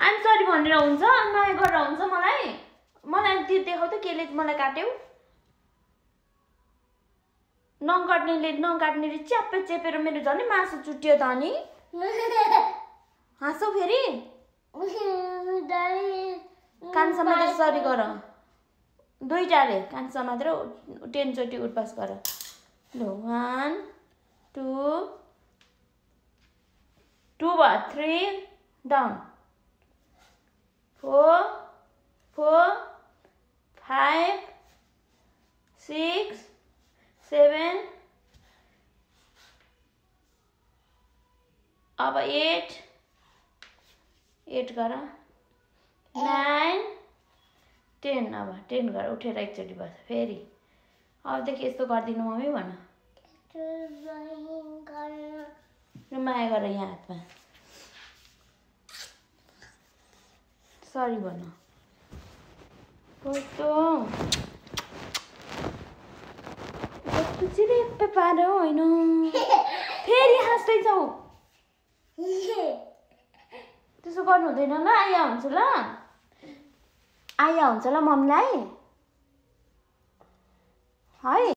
I'm sorry भनेर हुन्छ नयाँ गरेर हुन्छ मलाई त्यो देखाउ त केले मलाई काट्यौ नकाट्नेले च्याप्पै चेपेर मेरो झन् मासु चुट्यो त अनि हाँसौ फेरि कान समातेर सरी गर दुईटाले कान समातेर 10 चोटि उठ्पास गर ल 1 2 भयो 3 डाउन 4 5 6 7 अब 8 गर 9 10 अब 10 गर उठेर एकचोटि बस फेरि अबदेखि यस्तो गर्दिनु मम्मी भन माया गर यहाँ हातमा सरी भन कस्तो चिरेप्पे पार्यो होइन फेरि हाँस्दैछौ त्यसो गर्नु हुँदैन ल आइया हुन्छ ल मम्मीलाई है